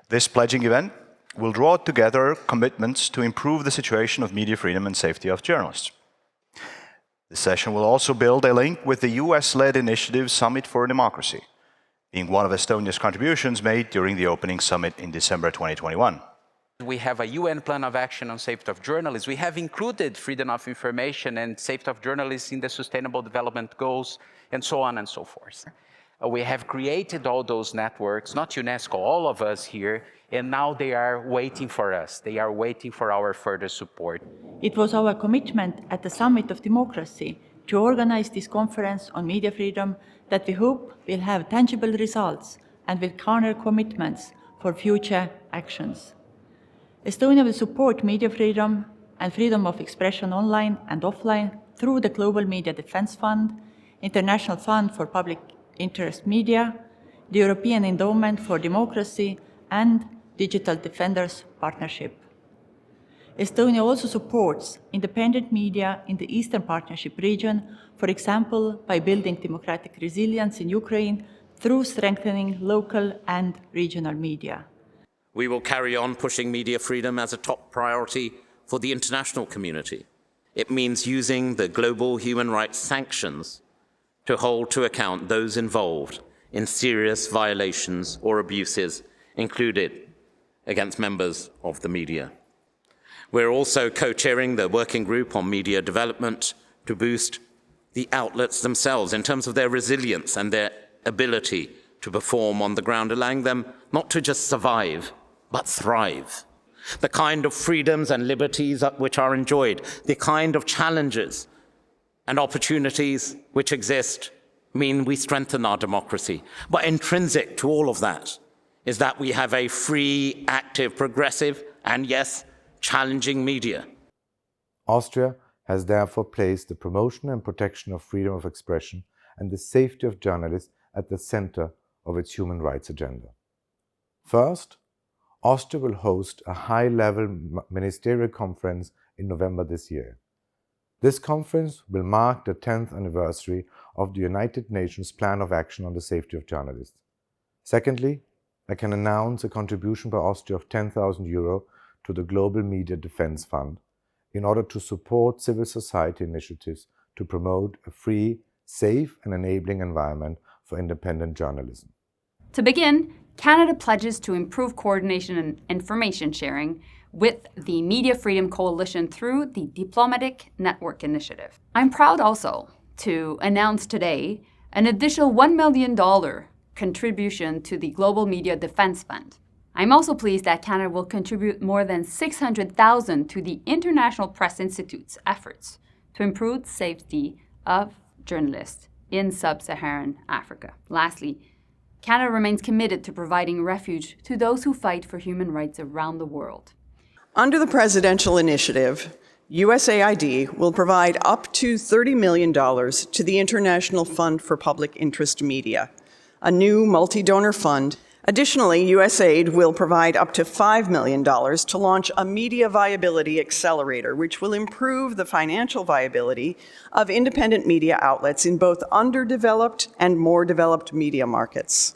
This pledging event will draw together commitments to improve the situation of media freedom and safety of journalists. The session will also build a link with the US-led initiative Summit for Democracy, being one of Estonia's contributions made during the opening summit in December 2021. We have a UN plan of action on safety of journalists. We have included freedom of information and safety of journalists in the Sustainable Development Goals, and so on and so forth. We have created all those networks, not UNESCO, all of us here, and now they are waiting for us. They are waiting for our further support. It was our commitment at the Summit of Democracy to organize this conference on media freedom that we hope will have tangible results and will garner commitments for future actions. Estonia will support media freedom and freedom of expression online and offline through the Global Media Defense Fund, International Fund for Public Interest Media, the European Endowment for Democracy, and Digital Defenders Partnership. Estonia also supports independent media in the Eastern Partnership region, for example, by building democratic resilience in Ukraine through strengthening local and regional media. We will carry on pushing media freedom as a top priority for the international community. It means using the global human rights sanctions to hold to account those involved in serious violations or abuses included against members of the media. We're also co-chairing the working group on media development to boost the outlets themselves in terms of their resilience and their ability to perform on the ground, allowing them not to just survive, but thrive. The kind of freedoms and liberties which are enjoyed, the kind of challenges and opportunities which exist mean we strengthen our democracy. But intrinsic to all of that is that we have a free, active, progressive, and yes, challenging media. Austria has therefore placed the promotion and protection of freedom of expression and the safety of journalists at the center of its human rights agenda. First, Austria will host a high-level ministerial conference in November this year. This conference will mark the 10th anniversary of the United Nations Plan of Action on the Safety of Journalists. Secondly, I can announce a contribution by Austria of €10,000 to the Global Media Defense Fund in order to support civil society initiatives to promote a free, safe and enabling environment for independent journalism. To begin, Canada pledges to improve coordination and information sharing with the Media Freedom Coalition through the Diplomatic Network Initiative. I'm proud also to announce today an additional $1 million contribution to the Global Media Defense Fund. I'm also pleased that Canada will contribute more than $600,000 to the International Press Institute's efforts to improve safety of journalists in sub-Saharan Africa. Lastly, Canada remains committed to providing refuge to those who fight for human rights around the world. Under the presidential initiative, USAID will provide up to $30 million to the International Fund for Public Interest Media, a new multi-donor fund. Additionally, USAID will provide up to $5 million to launch a media viability accelerator, which will improve the financial viability of independent media outlets in both underdeveloped and more developed media markets.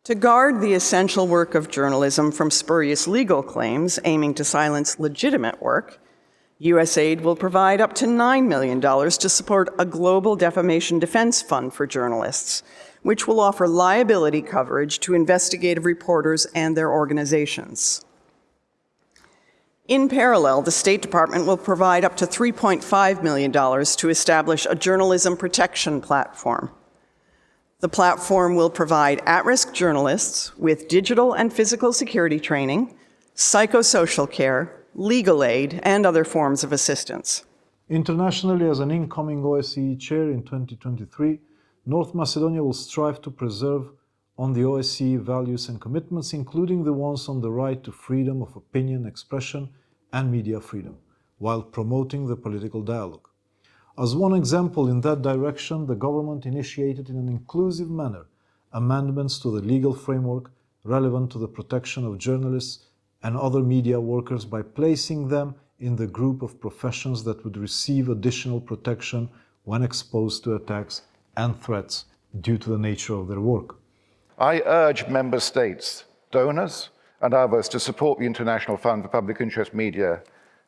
To guard the essential work of journalism from spurious legal claims aiming to silence legitimate work, USAID will provide up to $9 million to support a global defamation defense fund for journalists, which will offer liability coverage to investigative reporters and their organizations. In parallel, the State Department will provide up to $3.5 million to establish a journalism protection platform. The platform will provide at-risk journalists with digital and physical security training, psychosocial care, legal aid, and other forms of assistance. Internationally, as an incoming OSCE chair in 2023, North Macedonia will strive to preserve on the OSCE values and commitments, including the ones on the right to freedom of opinion, expression, and media freedom, while promoting the political dialogue. As one example in that direction, the government initiated in an inclusive manner amendments to the legal framework relevant to the protection of journalists and other media workers by placing them in the group of professions that would receive additional protection when exposed to attacks and threats due to the nature of their work. I urge Member States, donors, and others to support the International Fund for Public Interest Media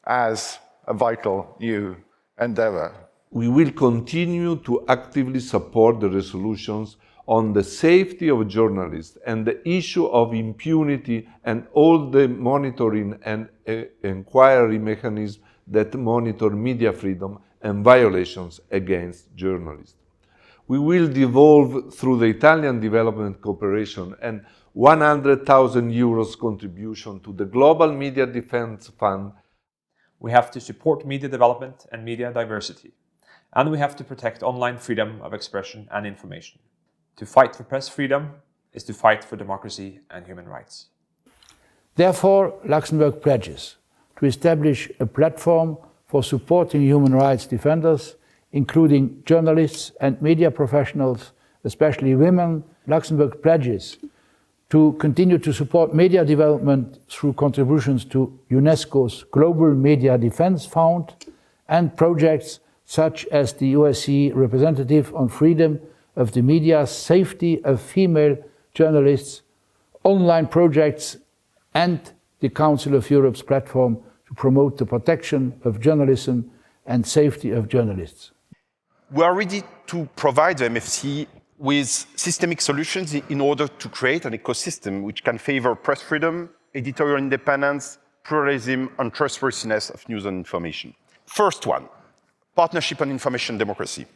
as a vital new endeavour. We will continue to actively support the resolutions on the safety of journalists and the issue of impunity and all the monitoring and inquiry mechanisms that monitor media freedom and violations against journalists. We will devolve through the Italian Development Cooperation and 100,000 euros contribution to the Global Media Defense Fund. We have to support media development and media diversity. And we have to protect online freedom of expression and information. To fight for press freedom is to fight for democracy and human rights. Therefore, Luxembourg pledges to establish a platform for supporting human rights defenders, including journalists and media professionals, especially women. Luxembourg pledges to continue to support media development through contributions to UNESCO's Global Media Defense Fund and projects such as the OSCE Representative on Freedom of the Media, Safety of Female Journalists, online projects, and the Council of Europe's platform to promote the protection of journalism and safety of journalists. We are ready to provide the MFC with systemic solutions in order to create an ecosystem which can favor press freedom, editorial independence, pluralism, and trustworthiness of news and information. First one, partnership on information democracy.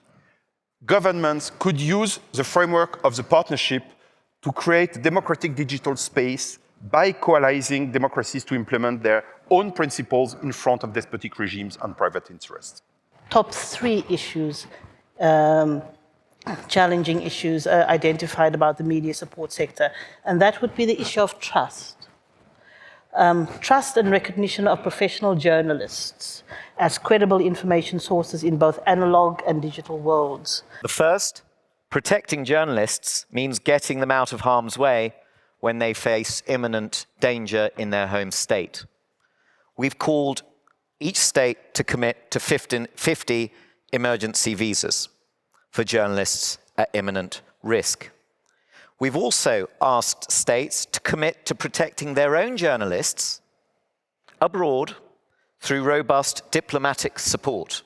Governments could use the framework of the partnership to create a democratic digital space by coalescing democracies to implement their own principles in front of despotic regimes and private interests. Top 3 issues, challenging issues identified about the media support sector, and that would be the issue of trust. Trust and recognition of professional journalists as credible information sources in both analog and digital worlds. The first, protecting journalists means getting them out of harm's way when they face imminent danger in their home state. We've called each state to commit to 50 emergency visas for journalists at imminent risk. We've also asked states to commit to protecting their own journalists abroad through robust diplomatic support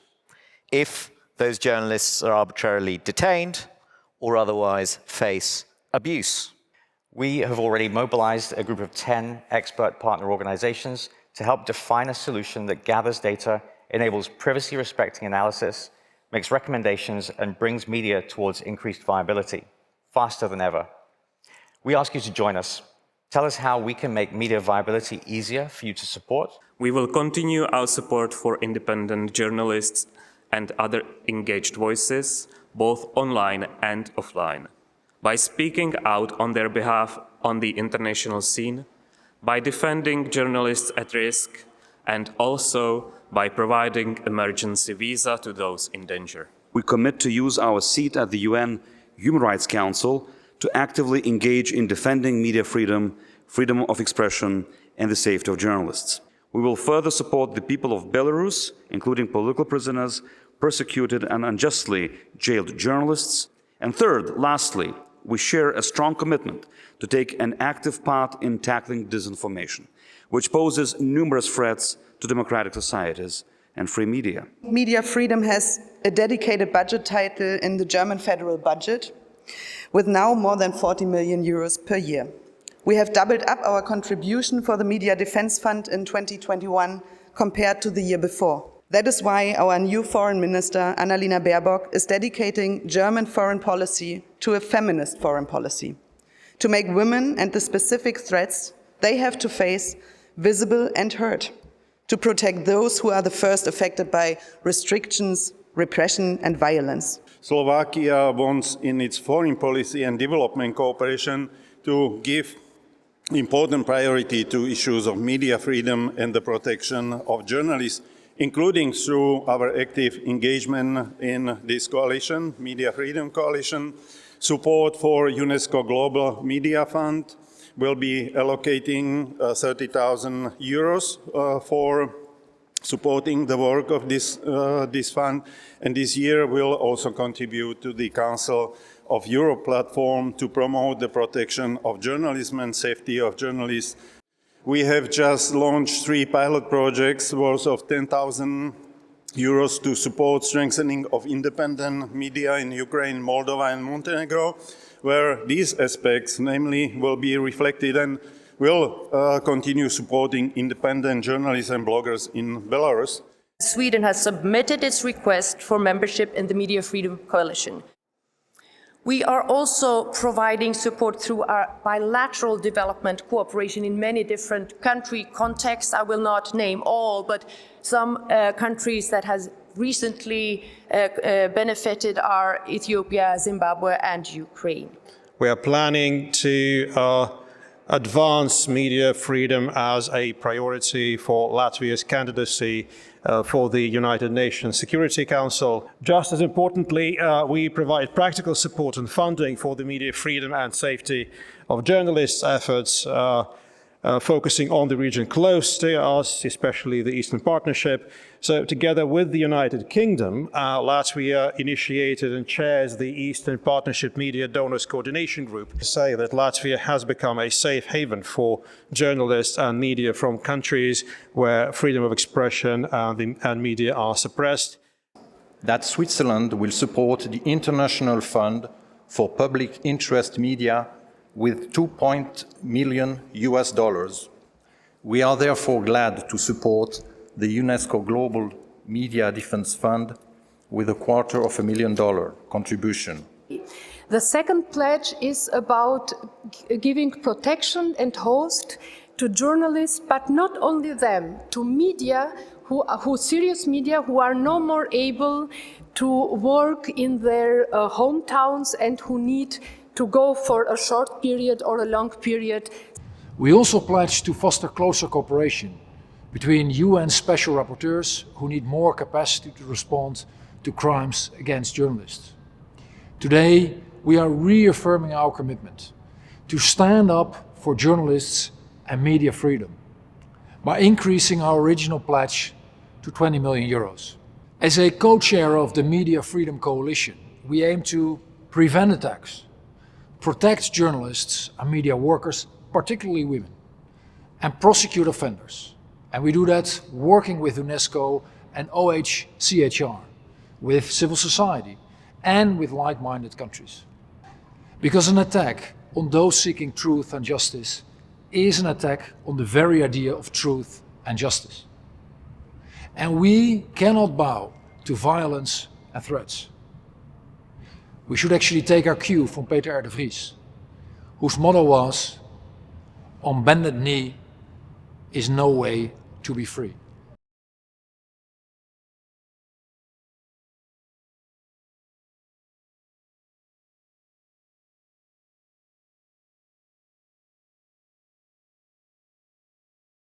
if those journalists are arbitrarily detained or otherwise face abuse. We have already mobilized a group of 10 expert partner organizations to help define a solution that gathers data, enables privacy-respecting analysis, makes recommendations, and brings media towards increased viability, faster than ever. We ask you to join us. Tell us how we can make media viability easier for you to support. We will continue our support for independent journalists and other engaged voices, both online and offline, by speaking out on their behalf on the international scene, by defending journalists at risk, and also by providing emergency visa to those in danger. We commit to use our seat at the UN Human Rights Council to actively engage in defending media freedom, freedom of expression, and the safety of journalists. We will further support the people of Belarus, including political prisoners, persecuted and unjustly jailed journalists. And third, lastly, we share a strong commitment to take an active part in tackling disinformation, which poses numerous threats to democratic societies and free media. Media freedom has a dedicated budget title in the German federal budget, with now more than 40 million euros per year. We have doubled up our contribution for the Media Defense Fund in 2021 compared to the year before. That is why our new Foreign Minister, Annalena Baerbock, is dedicating German foreign policy to a feminist foreign policy, to make women and the specific threats they have to face visible and heard, to protect those who are the first affected by restrictions, repression and violence. Slovakia wants in its foreign policy and development cooperation to give important priority to issues of media freedom and the protection of journalists including through our active engagement in this coalition, Media Freedom Coalition. Support for UNESCO Global Media Fund will be allocating 30,000 euros for supporting the work of this fund, and this year will also contribute to the Council of Europe platform to promote the protection of journalism and safety of journalists. We have just launched 3 pilot projects worth of 10,000 euros to support strengthening of independent media in Ukraine, Moldova and Montenegro, where these aspects, namely, will be reflected and will continue supporting independent journalists and bloggers in Belarus. Sweden has submitted its request for membership in the Media Freedom Coalition. We are also providing support through our bilateral development cooperation in many different country contexts. I will not name all, but some countries that has recently benefited are Ethiopia, Zimbabwe, and Ukraine. We are planning to advance media freedom as a priority for Latvia's candidacy for the United Nations Security Council. Just as importantly, we provide practical support and funding for the media freedom and safety of journalists' efforts, focusing on the region close to us, especially the Eastern Partnership. So together with the United Kingdom, Latvia initiated and chairs the Eastern Partnership Media Donors Coordination Group to say that Latvia has become a safe haven for journalists and media from countries where freedom of expression and media are suppressed. That Switzerland will support the International Fund for Public Interest Media with $2 million. We are therefore glad to support the UNESCO Global Media Defense Fund with a $250,000 contribution. The second pledge is about giving protection and host to journalists, but not only them, to media, serious media who are no more able to work in their hometowns and who need to go for a short period or a long period. We also pledge to foster closer cooperation between UN special rapporteurs who need more capacity to respond to crimes against journalists. Today, we are reaffirming our commitment to stand up for journalists and media freedom by increasing our original pledge to 20 million euros. As a co-chair of the Media Freedom Coalition, we aim to prevent attacks, protect journalists and media workers, particularly women, and prosecute offenders. And we do that working with UNESCO and OHCHR, with civil society, and with like-minded countries. Because an attack on those seeking truth and justice is an attack on the very idea of truth and justice. And we cannot bow to violence and threats. We should actually take our cue from Peter R. de Vries, whose motto was, "On bended knee is no way to be free."